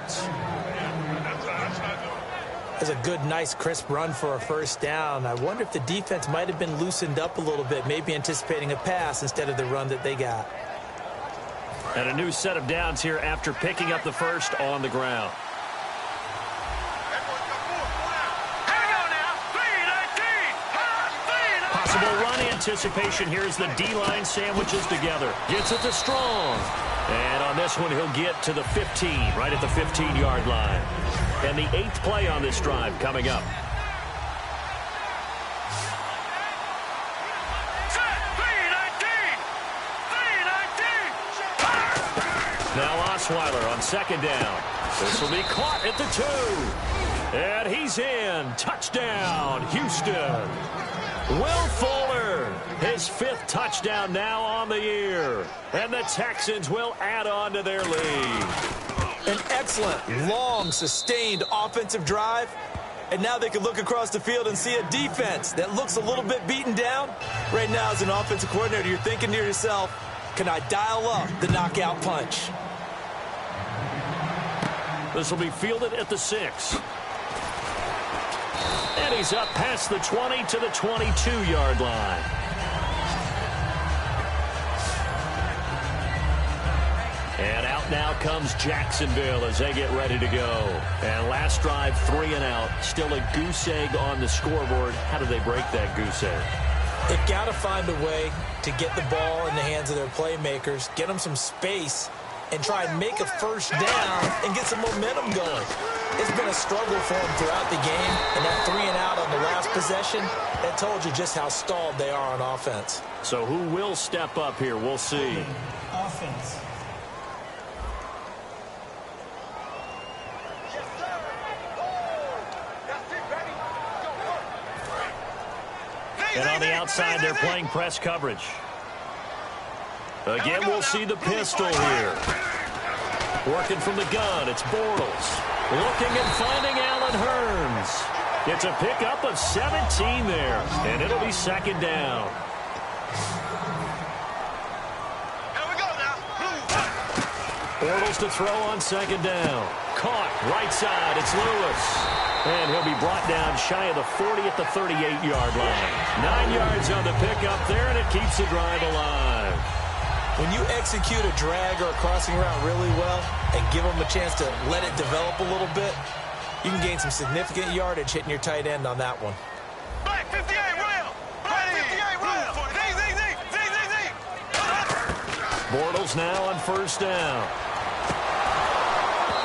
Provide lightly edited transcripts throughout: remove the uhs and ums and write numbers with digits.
yards. That's a good, nice, crisp run for a first down. I wonder if the defense might have been loosened up a little bit, maybe anticipating a pass instead of the run that they got. And a new set of downs here after picking up the first on the ground. Possible run anticipation here as the D-line sandwiches together. Gets it to Strong. And on this one, he'll get to the 15, right at the 15-yard line. And the 8th play on this drive coming up. Now Osweiler on second down. This will be caught at the 2. And he's in. Touchdown, Houston. Will Fuller, his 5th touchdown now on the year. And the Texans will add on to their lead. An excellent, long, sustained offensive drive. And now they can look across the field and see a defense that looks a little bit beaten down. Right now, as an offensive coordinator, you're thinking to yourself, can I dial up the knockout punch? This will be fielded at the 6. And he's up past the 20 to the 22-yard line. And out now comes Jacksonville as they get ready to go. And last drive, 3 and out. Still a goose egg on the scoreboard. How do they break that goose egg? They've got to find a way to get the ball in the hands of their playmakers, get them some space, and try and make a first down and get some momentum going. It's been a struggle for them throughout the game, and that 3 and out on the last possession, that told you just how stalled they are on offense. So who will step up here? We'll see. Offense. And on the outside, they're playing press coverage. Again, we'll see the pistol here. Working from the gun, it's Bortles. Looking and finding Allen Hurns. It's a pickup of 17 there, and it'll be second down. Bortles to throw on second down. Caught, right side, it's Lewis. And he'll be brought down shy of the 40 at the 38-yard line. 9 yards on the pickup there, and it keeps the drive alive. When you execute a drag or a crossing route really well and give them a chance to let it develop a little bit, you can gain some significant yardage hitting your tight end on that one. Black 58, Will! Black 58, Will! Bortles now on first down.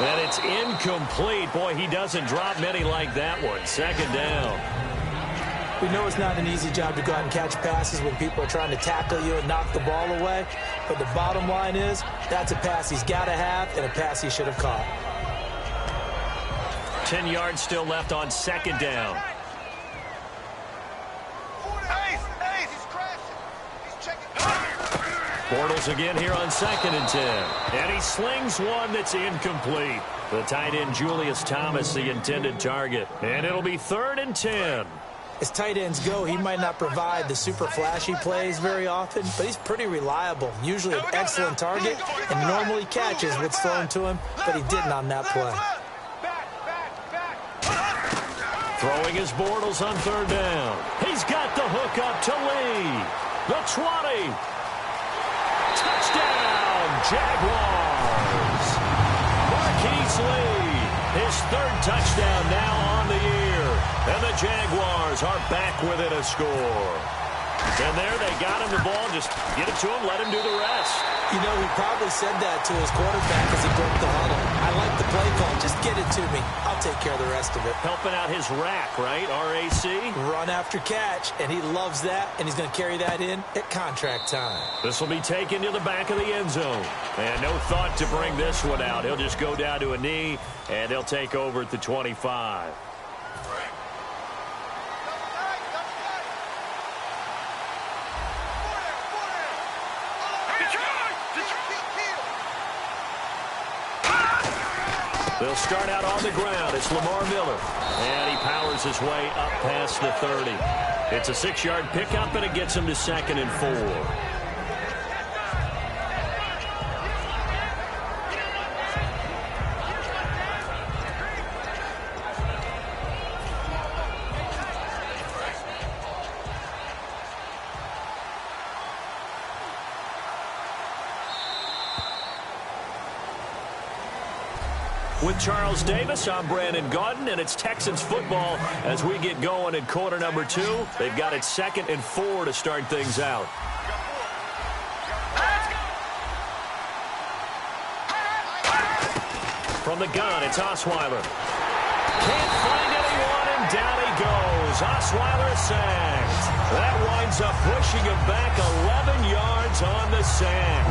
And it's incomplete. Boy, he doesn't drop many like that one. Second down. We know it's not an easy job to go out and catch passes when people are trying to tackle you and knock the ball away. But the bottom line is, that's a pass he's got to have and a pass he should have caught. 10 yards still left on second down. Bortles again here on 2nd and 10. And he slings one that's incomplete. The tight end, Julius Thomas, the intended target. And it'll be 3rd and 10. As tight ends go, he might not provide the super flashy plays very often, but he's pretty reliable. Usually an excellent target and normally catches what's thrown to him, but he didn't on that play. Throwing his Bortles on 3rd down. He's got the hook up to Lee. The 20. Touchdown, Jaguars. Marquise Lee, his 3rd touchdown now on the year. And the Jaguars are back within a score. And there they got him the ball. Just get it to him, let him do the rest. You know, he probably said that to his quarterback as he broke the huddle. I like the play call. Just get it to me. I'll take care of the rest of it. Helping out his rack, right? RAC? Run after catch, and he loves that, and he's going to carry that in at contract time. This will be taken to the back of the end zone. And no thought to bring this one out. He'll just go down to a knee, and he'll take over at the 25. They'll start out on the ground. It's Lamar Miller. And he powers his way up past the 30. It's a 6-yard pickup, and it gets him to 2nd and 4. With Charles Davis, I'm Brandon Gaudin, and it's Texans football as we get going in quarter number 2. They've got it 2nd and 4 to start things out. From the gun, it's Osweiler. Can't find anyone, and down he goes. Osweiler sacked. That winds up pushing him back 11 yards on the sack.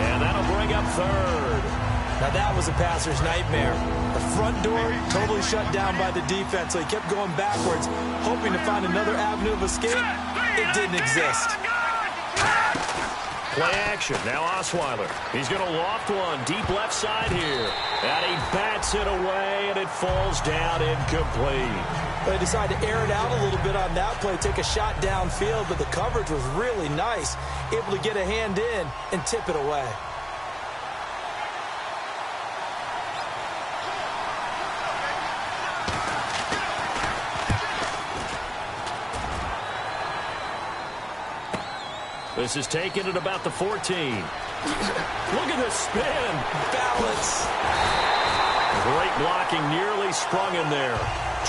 And that'll bring up 3rd. Now that was a passer's nightmare. The front door totally shut down by the defense, so he kept going backwards, hoping to find another avenue of escape. It didn't exist. Play action. Now Osweiler. He's going to loft one deep left side here. And he bats it away, and it falls down incomplete. They decided to air it out a little bit on that play, take a shot downfield, but the coverage was really nice. Able to get a hand in and tip it away. This is taken at about the 14. Look at the spin. Balance. Great blocking, nearly sprung in there.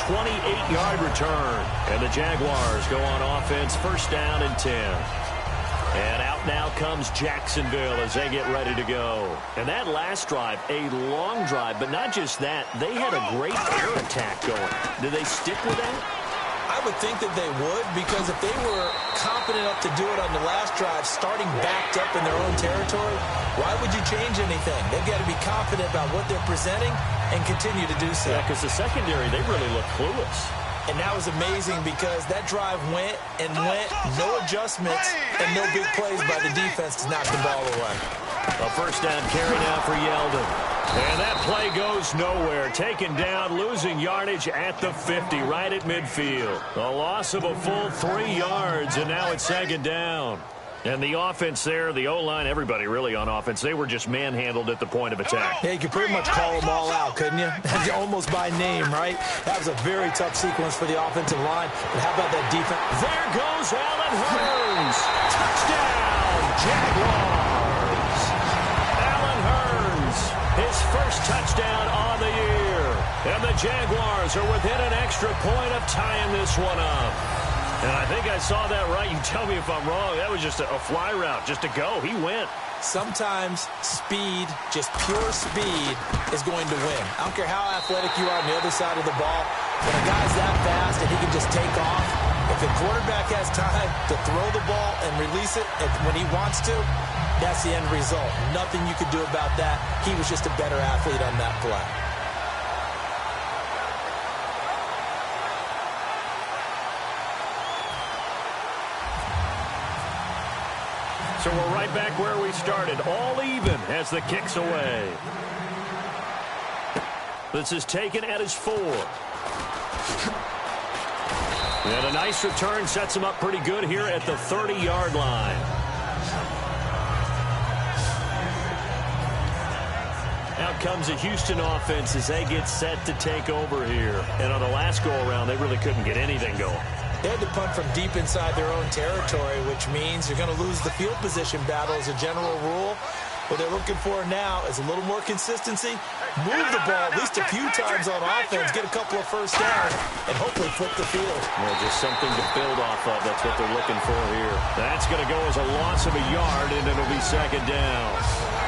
28-yard return. And the Jaguars go on offense, 1st down and 10. And out now comes Jacksonville as they get ready to go. And that last drive, a long drive, but not just that. They had a great air attack going. Did they stick with that? I would think that they would, because if they were confident enough to do it on the last drive, starting backed up in their own territory, why would you change anything? They've got to be confident about what they're presenting and continue to do so. Yeah, because the secondary, they really look clueless. And that was amazing because that drive went and went, no adjustments, and no big plays by the defense to knock the ball away. A 1st down carry now for Yeldon. And that play goes nowhere. Taken down, losing yardage at the 50, right at midfield. A loss of a full 3 yards, and now it's 2nd down. And the offense there, the O-line, everybody really on offense, they were just manhandled at the point of attack. Yeah, you could pretty much call them all out, couldn't you? Almost by name, right? That was a very tough sequence for the offensive line. But how about that defense? There goes Allen Hurns. Touchdown, Jaguars. Allen Hurns, his 1st touchdown on the year. And the Jaguars are within an extra point of tying this one up. And I think I saw that right. You tell me if I'm wrong. That was just a fly route, just to go. He went. Sometimes speed, just pure speed, is going to win. I don't care how athletic you are on the other side of the ball. When a guy's that fast and he can just take off, if the quarterback has time to throw the ball and release it when he wants to, that's the end result. Nothing you could do about that. He was just a better athlete on that play. So we're right back where we started, all even as the kick's away. This is taken at his 4. And a nice return sets him up pretty good here at the 30-yard line. Out comes the Houston offense as they get set to take over here. And on the last go-around, they really couldn't get anything going. They had to punt from deep inside their own territory, which means you're going to lose the field position battle as a general rule. What they're looking for now is a little more consistency, move the ball at least a few times on offense, get a couple of 1st downs, and hopefully flip the field. Well, just something to build off of. That's what they're looking for here. That's going to go as a loss of a yard, and it'll be 2nd down.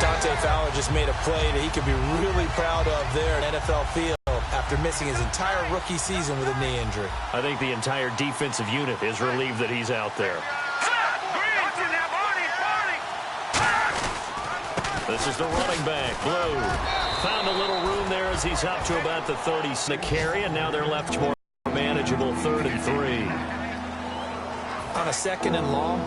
Dante Fowler just made a play that he could be really proud of there in NFL field after missing his entire rookie season with a knee injury. I think the entire defensive unit is relieved that he's out there. This is the running back, Blue. Found a little room there as he's up to about the 30. The carry, and now they're left more manageable 3rd and 3. On a 2nd and long,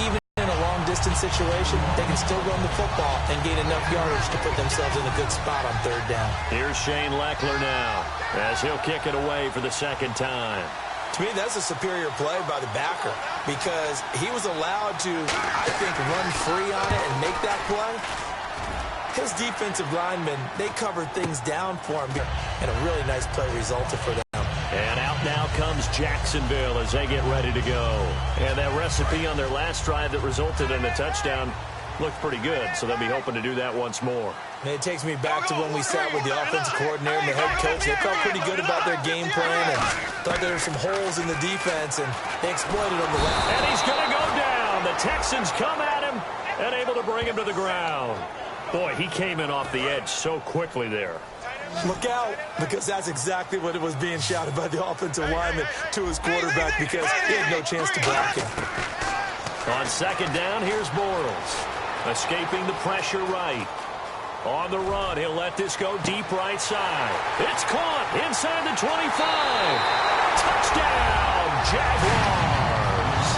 even in a long-distance situation, they can still run the football and gain enough yardage to put themselves in a good spot on 3rd down. Here's Shane Leckler now as he'll kick it away for the 2nd time. To me, that's a superior play by the backer because he was allowed to, I think, run free on it and make that play. His defensive linemen, they covered things down for him, and a really nice play resulted for them. And out now comes Jacksonville as they get ready to go. And that recipe on their last drive that resulted in a touchdown, looked pretty good, so they'll be hoping to do that once more. And it takes me back to when we sat with the offensive coordinator and the head coach. They felt pretty good about their game plan and thought there were some holes in the defense, and they exploited them the left. And he's going to go down. The Texans come at him and able to bring him to the ground. Boy, he came in off the edge so quickly there. Look out, because that's exactly what it was being shouted by the offensive lineman to his quarterback, because he had no chance to block him. On second down, here's Bortles. Escaping the pressure right. On the run, he'll let this go deep right side. It's caught inside the 25. Touchdown, Jaguars.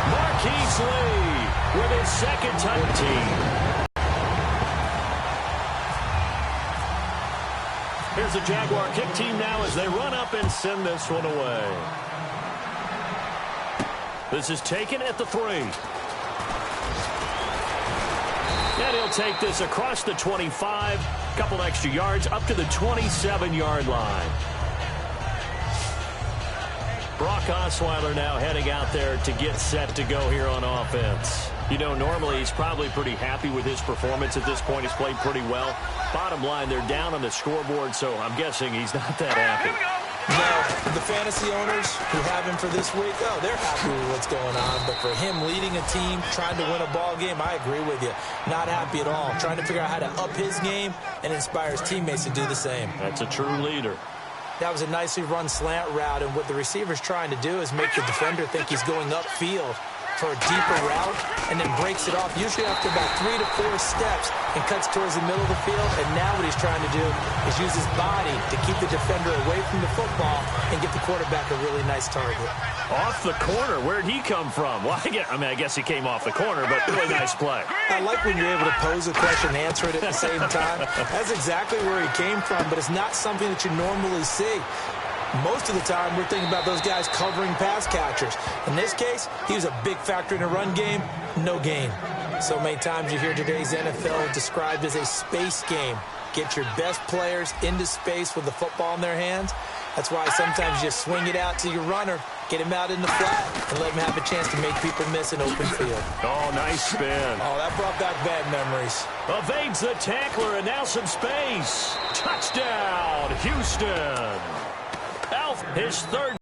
Marquise Lee with his second touchdown. Here's the Jaguar kick team now as they run up and send this one away. This is taken at the 3. And he'll take this across the 25. Couple extra yards up to the 27-yard line. Brock Osweiler now heading out there to get set to go here on offense. You know, normally he's probably pretty happy with his performance at this point. He's played pretty well. Bottom line, they're down on the scoreboard, so I'm guessing he's not that happy. No, the fantasy owners who have him for this week, oh, they're happy with what's going on. But for him leading a team, trying to win a ball game, I agree with you. Not happy at all. Trying to figure out how to up his game and inspire his teammates to do the same. That's a true leader. That was a nicely run slant route, and what the receiver's trying to do is make the defender think he's going upfield for a deeper route, and then breaks it off, usually after about 3 to 4 steps, and cuts towards the middle of the field. And now what he's trying to do is use his body to keep the defender away from the football and get the quarterback a really nice target. Off the corner, where'd he come from? Well, I guess he came off the corner, but really nice play. I like when you're able to pose a question and answer it at the same time. That's exactly where he came from, but it's not something that you normally see. Most of the time, we're thinking about those guys covering pass catchers. In this case, he was a big factor in the run game, no gain. So many times you hear today's NFL described as a space game. Get your best players into space with the football in their hands. That's why sometimes you swing it out to your runner, get him out in the flat, and let him have a chance to make people miss an open field. Oh, nice spin. Oh, that brought back bad memories. Evades the tackler, and now some space. Touchdown, Houston. His third